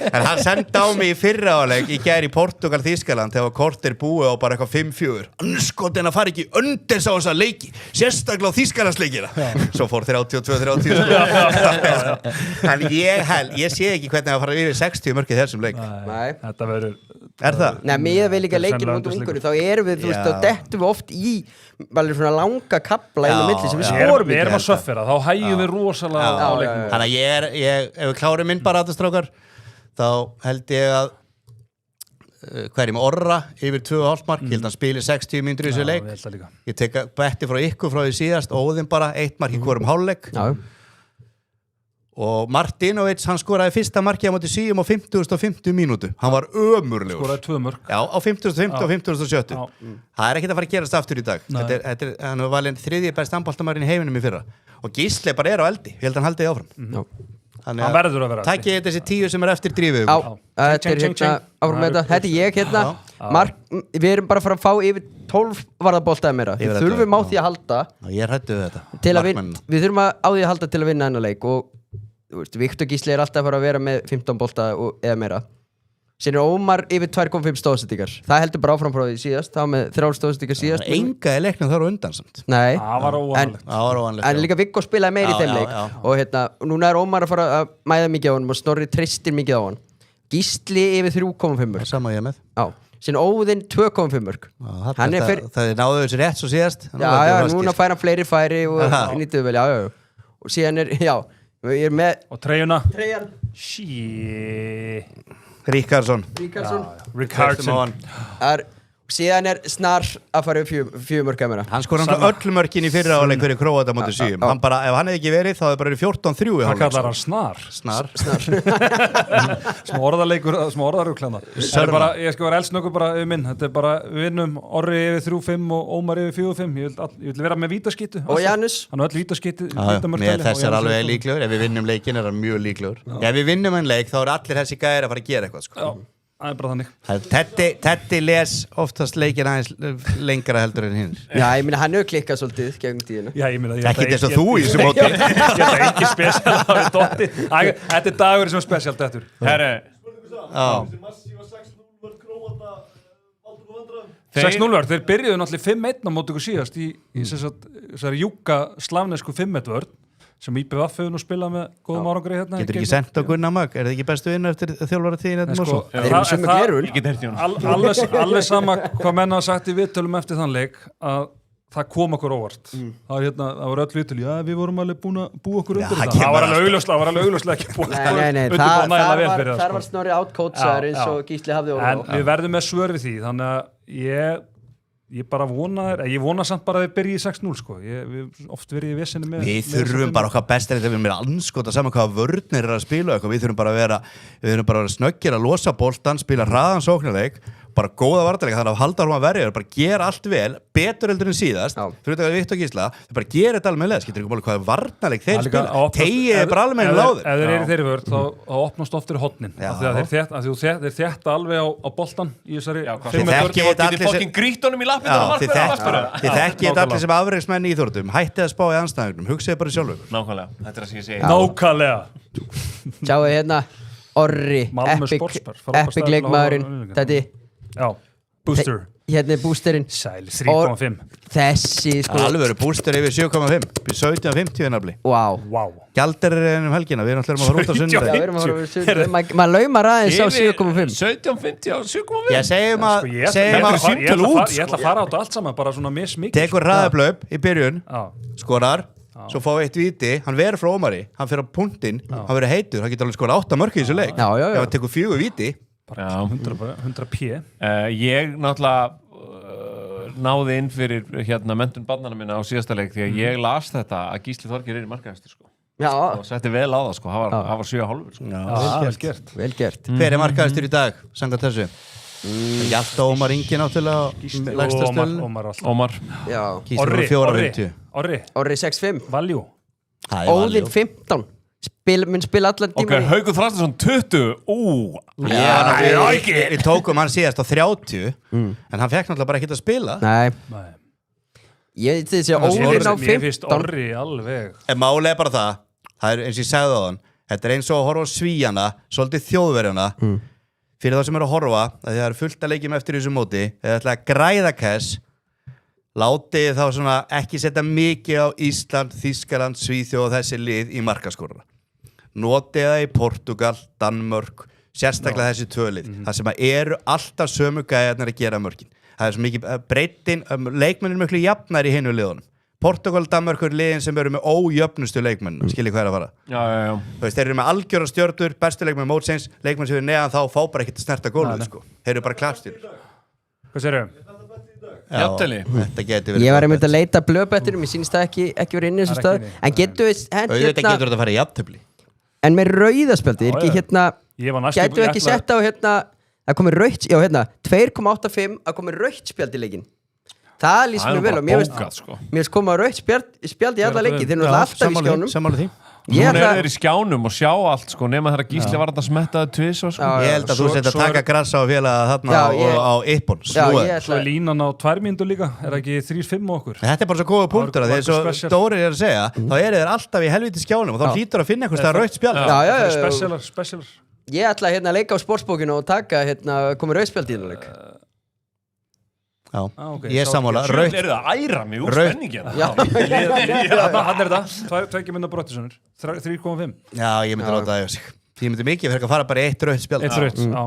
En hann sendi á mig í fyrra áleik í gær í Portugal Þýskaland þegar kortir búið á bara eitthvað 5-4 Anskotin að fara ekki undir sá þessa leiki sérstaklega á Þýskalandsleikina Svo fór 32-30 En ég sé ekki hvernig að fara yfir 60 mörk í þessum leik Þetta verður Er það? Nei, mér vil líka leikinn út ungur þá erum við, þú veist, þá dettum við oft í alveg svona langa kapla inn á milli sem við skorum Við erum að söffera, þá hægjum við rosalega á leiknum Þannig að ef við klárum minn bara aðastrákar þá held ég að hverjum Orra yfir 2,5 mark, ég held að hann spili 60 mínútur í þessu leik. Ég tek betti frá ykkur frá því síðast, Óðinn bara 1 mark í hvorum hálfleik. Og Martinovic, hann skoraði fyrsta markið á móti Svíum á 50 mínútu. Hann var ömurlegur. Skoraði 2 mörk. Já, á 50 og 50 Það er ekkert að fara að gerast aftur í dag. Hann var valinn 3. besti handboltamaðurinn í heiminum í fyrra. Og Gísli bara á eldi. Ég held að hann haldi áfram. Hann verður að vera. Takk ég þessi 10 sem eftir drífið. Þetta áfram með þetta. Þetta ég við erum bara að fara að fá yfir 12 varðaboltaði meira. Við þurfum á því að halda. Ég ræddu þetta. Við þurfum á því að halda til að vinna þennan leik og Viktor Gísli alltaf að fara að vera með 15 bolta eða meira. Síðan Ómar yfir 2,5 stóðsendingar. Það heldur bara áfram frá því síðast. Það var með 3 stóðsendingar síðast. Enga í leiknum þar á undan samt. Nei. Það var óvanlegt. En líka Viggo spilaði meir í þeim leik. Og núna Ómar að fara að mæða mikið á hann og Snorri treystir mikið á hann. Gísli yfir 3,5. Sama ég með. Síðan Óðinn 2,5. Það náðu þessu rétt svo síðast. Já, núna fær hann fleiri færi og nýttuðu vel, já. Og síðan ég er með og treyjuna Ríkhardsson síðan er Snar að fara upp 4 mörk að meira. Hann skor öll mörkin í fyrra áleik fyrir Króata móti Svíum. Ef hann hefði ekki verið þá hefði bara verið 14-3. Hvað kallar hann Snar? Smá orðarugklana. Ég skal vera eldsnöggur bara yfir minn. Þetta er bara við vinnum Orri yfir 3-5 og Ómar yfir 4-5. Ég vil vera með vítaskittu. Og Janus. Hann er öll vítaskittu. Þess er alveg líklegur. Ef við vinnum leikin er hann mjög líklegur. Ef við vinnum en leik þá eru allir þessi gæðir að fara að gera eitthvað sko. Það er bara þannig. Teddy les oftast leikin aðeins lengra heldur en hinn. Já, ég meina hann hefur klikkað svolítið gegnum tíðina. Já, ég meina ekki þess að þú í þessu móti. Ég ætla ekki spesial á við Dotti. Þetta er dagur sem er spesial dettur. Herre. 6-0 þeir byrjuðu náttúrulega 5-1 á móti ykkur síðast í þessari júka slavnesku 5-1 vörn sem IBVF hefur nú spilað með góðum árangri hérna. Getur ekki sendt á Gunnar Mag? Er það ekki bestu vinnu eftir þjálfara tíðin? Alveg sama hvað menn hafa sagt í viðtölum eftir þann leik að það kom okkur óvart. Það var öll viðtöl, já við vorum alveg búin að búa okkur undir þetta. Það var alveg augljóslega ekki búin þar var Snorri átkótsaður eins og Gísli hafði orðið. En við verðum með svör við því, þannig að ég bara ég vona samt bara að við byrjum í 6-0 sko. Við oft verið í vesinni með við þurfum bara okkar best að við erum með anskota saman hvaða vörnir að spila eitthvað. Við þurfum bara að vera snöggir að losa boltan, spila hraðan sóknarleik, bara góða varnarleik, þannig að halda hún að verja, bara gera allt vel, betur heldur en síðast fyrir þetta Viktor Gísla, þau bara gera þetta almennilega, skilur ekki máli hvaða varnarleik þeir spila, tegið er bara almennilega láður. Ef þeir eru þeirri vörð, þá opnast oftur í hotnin, af því að þeir þétta alveg á boltan í þessari 5 metra. Þið fokkin grítunum í lappinu og markverðar. Þið þekkið þetta allir sem afreiksmenn í íþróttum, hættið að spá í andstæðingnum, hugsið bara sjálfur. Nákvæmlega, þetta er það sem ég segi. Nákvæmlega. Sjáu hérna, Orri, epic leikmaðurinn, þetta já, booster. Hérna er boosterinn. Sæl, 3,5. Þessi, sko. Alveg booster yfir 7,5. 17,50 nafli. Wow. Gjaldir er helgina, við erum alltaf að fara út á sunnudag. Já, við erum að fara út á sunnudag. Maður laumar aðeins á 7,5. 17,50 á 7,5. Ég segjum að ég ætla að fara á þetta allt saman, bara svona mismikið. Tekur hraðablöp í byrjun, skorar, svo fá eitt viti, hann verður frá Ómari, hann fyrir á punktinn, hann verður heitur, hann getur alveg skorað 8 mörk í þessu leik. Ef hann tekur 4 viti, 100 p. Ég náttúrulega náði inn fyrir menntun barnanna minna á síðasta leik því að ég las þetta að Gísli Þorgeir er í markahæstur sko. Og setti vel á það sko, það var 7,5 sko. Vel gert. Hver er markahæstur í dag, samkvæmt þessu? Hjalta Ómar Ingi náttúrulega lægsta stöðun. Ómar. Gísli 4,50. Orri 6,5. Valjú. Óðinn 15. Mun spila allan tíma. Ok, Haukur Þrastensson 20. Við tókum hann síðast á 30 en hann fekk náttúrulega bara ekki að spila. Nei. Ég þið sé Óðinn á 15. Mér finnst Orri alveg. Máli er bara það er eins og ég sagði á þann, þetta er eins og að horfa á Svíjana, svolítið Þjóðverjana fyrir það sem eru að horfa, að það eru fullt að leikjum eftir þessu móti, eða ætla að græða cash, látið þá svona ekki setja mikið á Ísland, Þýskaland, Svíþjóð og þessi lið í markaskorra. Notið það í Portugal, Danmörk, sérstaklega þessi tvölið. Það sem eru alltaf sömu gæjarnar að gera mörkin. Það er svo mikið breytin, leikmennir miklu jafnar í hinu liðunum. Portugal, Danmörkur liðin sem eru með ójöfnustu leikmenn skiljið hvað að fara Já. Þú veist, þeir eru með algjöra stjörnur, bestu leikmenn mótsins leikmenn sem eru neðan þá fá bara ekkert að snerta gólfið sko. Þeir eru bara klappstýrur Hvað segirðu? Jafntefli. Þetta geti verið Ég var einmitt að leita blöðbettinum, ég sýnist það ekki verið inn í þessu stað en getur við Auðvitað getur þetta að fara í jafntefli En með rauðaspjaldi, er ekki gætu við ekki sett á það komið rautt, 2,85 að komið rautt spjald í leikinn Það lýst mér vel og mér finnst koma rautt spjald í alla leiki þeir eru alltaf í skjánum Sammála því Hún þeir í skjánum og sjá allt nema þegar Gísli var að smettaði tvisvar Ég held að þú sett að taka grassa á félaga þarna á Ippon Svo er línan á 2 mínútur líka Er ekki 3-5 okkur Þetta bara svo góða punktur þegar svo Dóri að segja þá þeir alltaf í helviti skjánum og þá hlýtur að finna einhvers það rautt spjald Specialar Ég ætla að leika á sportsbókinu og taka komið rautt spjald í þennan leik Ég er sammála Sjöld eru það að æra mig úr spenningi Hann er þetta 2 minna brottisönur 3,5 Já, ég myndi láta það Ég myndi mikið fyrir að fara bara 1 rautt spjald 1 rautt, já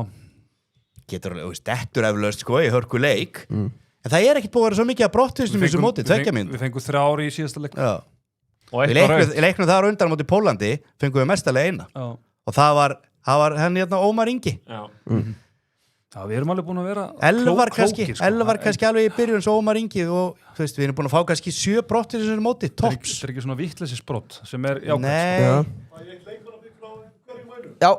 Getur dettur eflaust í hörku leik En það er ekkert búið að vera svo mikið að brottisum í þessu móti 2 mínútur Við fengum 3 ári í síðasta leik Við leiknum þar undan á móti Pólandi fengum við mestalega eina og það var henni Ómar Ingi Já, við erum alveg búin að vera Elvar kannski alveg í byrjun svo Ómar Ingi og þú veist, við erum búin að fá kannski 7 brottir í þessu móti, tops Það er ekki svona vittleysis brott sem er jákvæmt Já,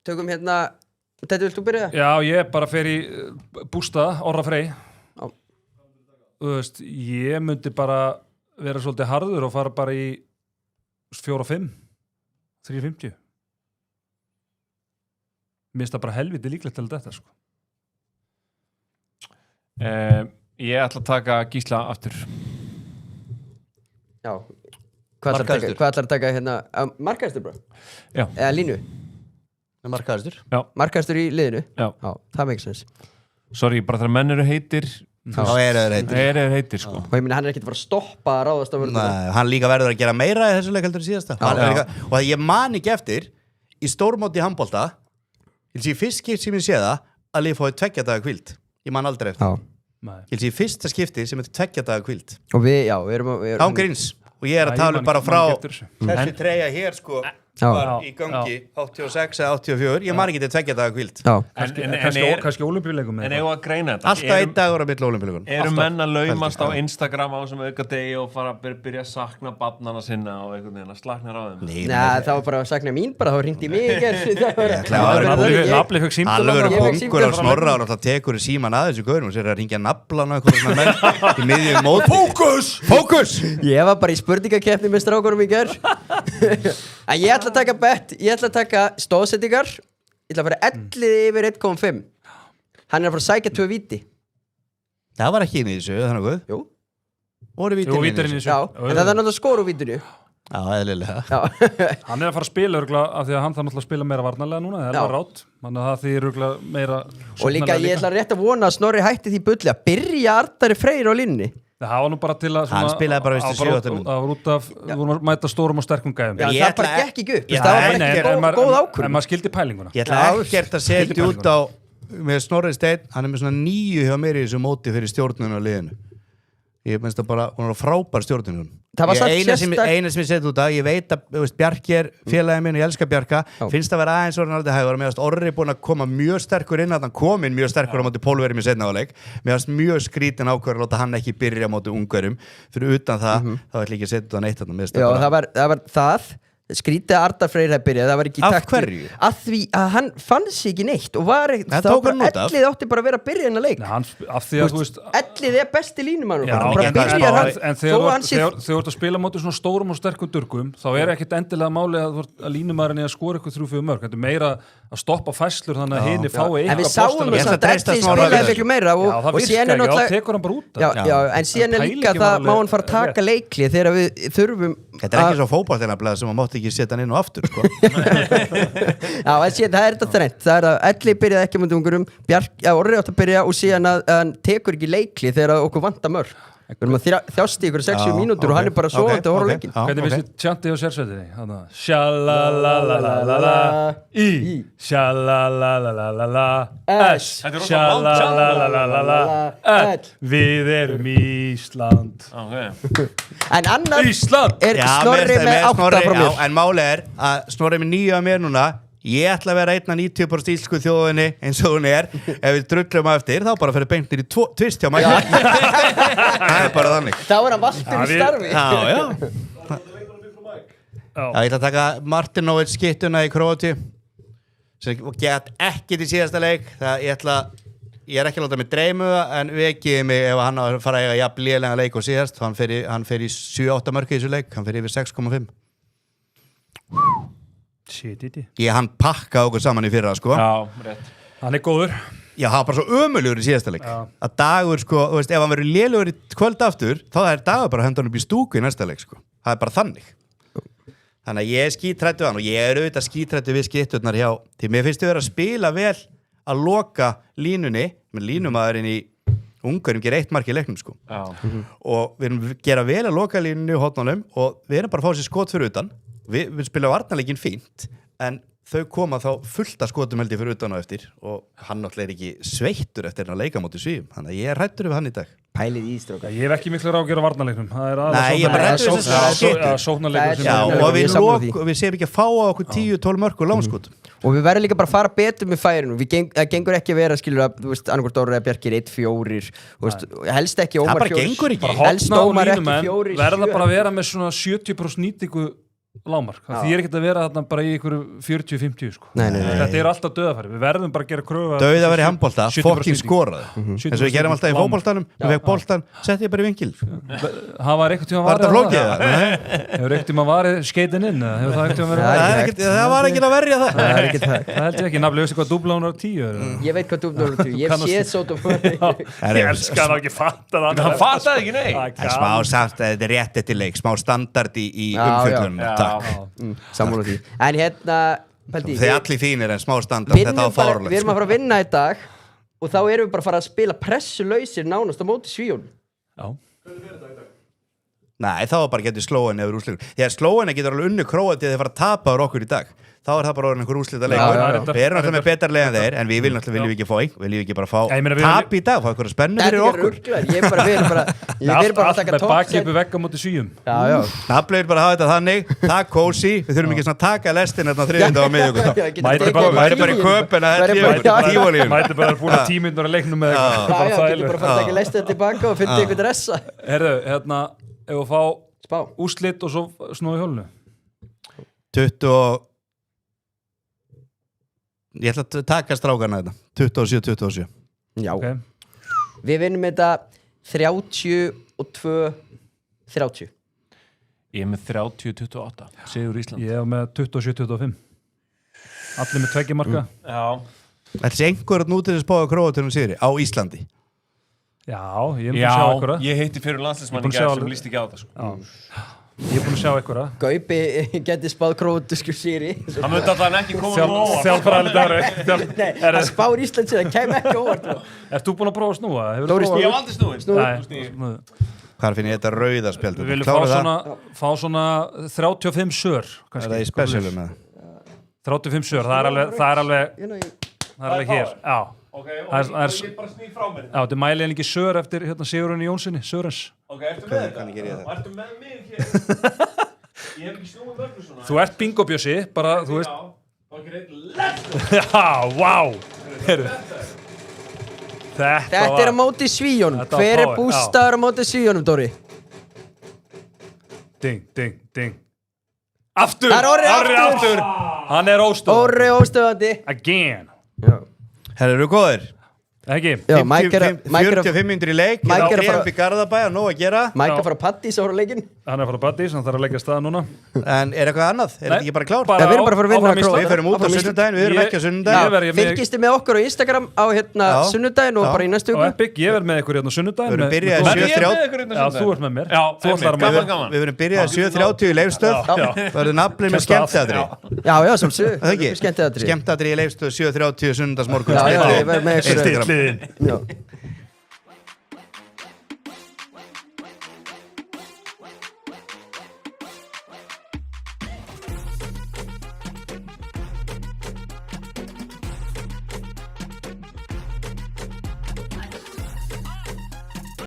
tökum Þetta vilt þú byrja? Já, ég bara fer í bústa, Orra Frey Þú veist, ég myndi bara vera svolítið harður og fara bara í 4-5 3,50 Mér finnst það bara helviti líklegt til þetta Ég ætla að taka Gísla aftur Já Hvað ætlar að taka markaðistur bara? Já Eða línu? Markaðistur? Já Markaðistur í liðinu? Já Það makes sense Sorry, bara þegar menn eru heitir þá eru þeir heitir Og ég minna, hann er ekkert að fara að stoppa að ráðast á vörðuna Nei, hann líka verður að gera meira í þessu leik heldur en síðasta og ég man ekki eftir í stórmóti í handbolta ég sé fyrst skipt sem ég sé það að lið fóði 2 daga hvíld ég man aldrei eftir ég sé fyrsta skipti sem er 2 daga hvíld og við erum ángríns og ég er að tala bara frá þessi treyja hér var í gangi 86 eða 84 ég man ekki til 2 daga hvíld kannski ólympíuleikum en eigum að greina þetta alltaf 1 dagur á milli ólympíuleikum eru menn að laumast á Instagram á sem auka degi og fara að byrja að sakna barnana sinna og einhvern veginn að slakna á þeim það var bara að sakna mín bara þá hringdi mig Nafli fekk símtöl alveg punkur á Snorra og það tekur síman að þessu gaurum og sér að ringja naflan í miðjum móti Fókus ég var bara í spurningakeppni með strákurum í gær en ég ætla að taka bett ég ætla að taka stóðsettingar ég ætla að fara 11 yfir 1,5 hann er að fara að sækja 2 víti það var ekki inn í þessu þannig að jú voru vítin inn í þessu já en það er náttúrulega skór úr vítinu já eðlilega hann er að fara að spila örgulega af því að hann þarf náttúrulega að spila meira varnarlega núna það er bara rátt þannig að það þýr örgulega meira og líka ég ætla rétt að vona að Snorri hætti því bulli að byrja Arnari Freyr á línni það var nú bara til að hann spilaði bara vistu 7-8 það var út af við vorum að mæta stórum og sterkum gæðum já það bara gekk ekki upp það var bara góð ákvörðun en maður skildi pælinguna ég ætla ekkert að setja út á með Snorri Steinn hann er með svona 9 hjá mér í þessu móti fyrir stjórnunum á liðinu ég minnst að bara hún var frábær stjórnunum eina sem ég seti út af ég veit að Bjarki er félagið minn og ég elska Bjarka finnst að vera aðeins orðin aldrei hægur meðan Orri er búin að koma mjög sterkur inn að hann kom inn mjög sterkur á móti Pólverjum í seinna áleik meðan mjög skrítin ákvörð að láta hann ekki byrja á móti Ungverjum fyrir utan það þá ætla ekki að setja út á neitt já það var það skrítið að Arnar Freyr hefði byrjað það var ekki af hverju? Að því að hann fann sig ekki neitt og var ekkert þá bara ellið átti bara að vera að byrja hennar leik af því að þú veist ellið er besti línumannur en þegar þú ert að spila móti svona stórum og sterkum durgum þá er ekkert endilega máli að línumæðurinn er að skora eitthvað 3-4 mörg þetta er meira að stoppa fæslur þannig að hinni fái en við sáum þess að ellið spilaði miklu meira og síðan er líka það má hann fara að taka leikli þegar við þurfum þetta er ekki svo fótboltablaðið sem að mátti ekki setja hann inn og aftur sko. Já, það er þetta þrennt það er að Elli byrjaði ekki með ungurum Orri átt að byrja og síðan að hann tekur ekki leikli þegar okkur vantar mörg Við erum að þjást í ykkur 60 mínútur og hann bara sofandi og horfa leikinn. Hvernig finnst þið tjantið á sérsveitinni? Sjalalalalala I Sjalalalalala S Sjalalalalala L Við erum Ísland En annar Ísland Snorri með 8 frá mér. En máli að Snorri með 9 af mér núna. Ég ætla að vera 1,90% íslensku þjóðinni eins og hún ef við drullum að eftir þá bara fyrir beintir í tvist hjá mækja það bara þannig þá hann valtur í starfi já ég ætla að taka Martinovic skittuna í Króatíu sem get ekki til síðasta leik ég er ekki að láta mig dreyma það en vekiði mig ef hann á að fara að eiga jafn lélega leik og síðast hann fer í 7-8 mörk í þessu leik hann fer yfir 6,5 hann pakkaði okkur saman í fyrra sko. Rétt. Hann góður Já, hann var bara svo ömurlegur í síðasta leik að Dagur, sko, þú veist, ef hann verður lélegur í kvöld aftur, þá Dagur bara að henda hann upp í stúku í næsta leik, sko. Það bara þannig Þannig að ég skítrættu hann og ég auðvitað skítrættu við skitturnar hjá því mér finnst þau vera að spila vel að loka línunni með línumaðurinn í Ungarum gera 1 mark í leiknum, sko og við erum að gera vel að loka línunni í hotnunum og við erum bara að fá sér skot fyrir utan Við spila varnarleikinn fínt en þau koma þá fullt af skotum held ég fyrir utan og eftir og hann náttúrulega ekki sveittur eftir hann að leika móti Svíum þannig að ég hrættur við hann í dag Pælið í strókar Ég hef ekki miklu ráðgjör á varnarleiknum Nei, ég bara hrættur við þessu sóknarleikur og við séum ekki að fá á okkur 10-12 mörg og lánsskotum Og við verðum líka bara að fara betur með færinu það gengur ekki að vera, skilur að þú veist, annarkvort Dóri eða Bjarkir 1-4 helst ekki Ómar 4 helst Ómar ekki 4 verða bara að vera með svona 70% nýtingu lágmark, því er ekkert að vera þarna bara í ykkur 40-50 sko. Þetta er alltaf döðafæri, við verðum bara að gera kröfu Döðafæri í handbolta, fokking skoraði eins og við gerum alltaf í fótboltanum við fekk boltan, setti ég bara í vingil Það var eitthvað tíma Var þetta flókið það? Hefur eitthvað tíma varið skeitin inn Það var ekki að verja það Það held ég ekki, nafnilega veistu hvað dúbla hún á 10 Ég veit hvað dúbla hún á 10, ég hef séð sót Ég elska það ekki fatta það Hann fattaði ekki neitt Smá samt að þetta er rétt eftir leik smá standard í umfjöllunum Sammála því En hérna Þeir allir þínir en smá standard Þetta var fárlegt Við erum að fara að vinna í dag og þá erum við bara að fara að spila pressulausir nánast á móti Svíum Já Nei, þá var bara getið Slóen yfir úrslitum Þegar Slóen getur alveg unni Króatía þegar fara að tapa á okkur í dag þá það bara orðin einhver úrslita leikur við erum alltaf með betar leið en þeir en við viljum ekki bara fá tap í dag fá eitthvað spennu fyrir okkur við erum bara að taka topp bakkipu vekk á móti Svíum nafnlegir bara hafa þetta þannig takk kósi, við þurfum ekki svona að taka lestin þarna 3. á miðvikudag væri bara í köpun mæti bara búin að tímyndur að leiknum með getur bara að fara að taka lestin tilbaka og finna ykkur dressa hérna, ef við fá úrslit og svo snúi hjólnu 20 Ég ætla að taka strákarna þetta 27-27 Já Við vinnum þetta 32-30 Ég er með 30-28 Sigur Ísland Ég er með 27-25 Allir með 2 marka Já Þessi einhverjum nútið sem spáði Króatíu sigri á Íslandi Já, ég er búin að sjá einhverja ég heiti fyrir landsliðsmann í gær sem líst ekki á það sko. Ég er búin að sjá einhverja Gaupi geti spáð Króatíu sigri Hann myndi alltaf hann ekki koma nú Nei, það spár Ísland sér, það kemur ekki óvart Ert þú búin að prófa að snúa? Ég hef aldrei snúið Hvað finn ég þetta rauðarspjald? Við viljum fá svona 35 sör Er það í specialum eða? 35 sör, það er alveg hér Já það er bara sníð frá mér Já, þetta er mæliðin ekki sör eftir Sigurunni Jónssoni, Sörens ertu með þetta? Ertu með mig hér? Ég hef ekki snúið mörgur svona Þú ert bingo-bjössi, bara, þú veist þá ekki reynd Já, vá Þetta er á móti Svíunum Hver er bústaður á móti Svíunum, Dóri? Ding Aftur Það er Orri aftur Hann er óstöðandi Orri óstöðandi Again Herru, eru góðir? Ekki 45 minnur í leik Ég er á upp í Garðabæ og nóg að gera Mike að fara á Paddís á leikin Hann er að fara á Paddís, hann þarf að leggja staða núna En er eitthvað annað? Er þetta ekki bara klár? Við erum bara að fara að vinna Króatíu Við förum út á sunnudaginn, við erum ekki á sunnudaginn Fylgistu með okkur á Instagram á sunnudaginn og bara í næstu viku Epic, ég verð með ykkur hérna sunnudaginn Við erum byrjaði 7:30 Já, þú ert með mér Við verum byrjaði 7:30 í Leifsstöð Það verður nafnir með skemmtiaðri Já, skemmtiaðri Skemmtiaðri í Leifsstöð 7:30 sunnudagsmorgun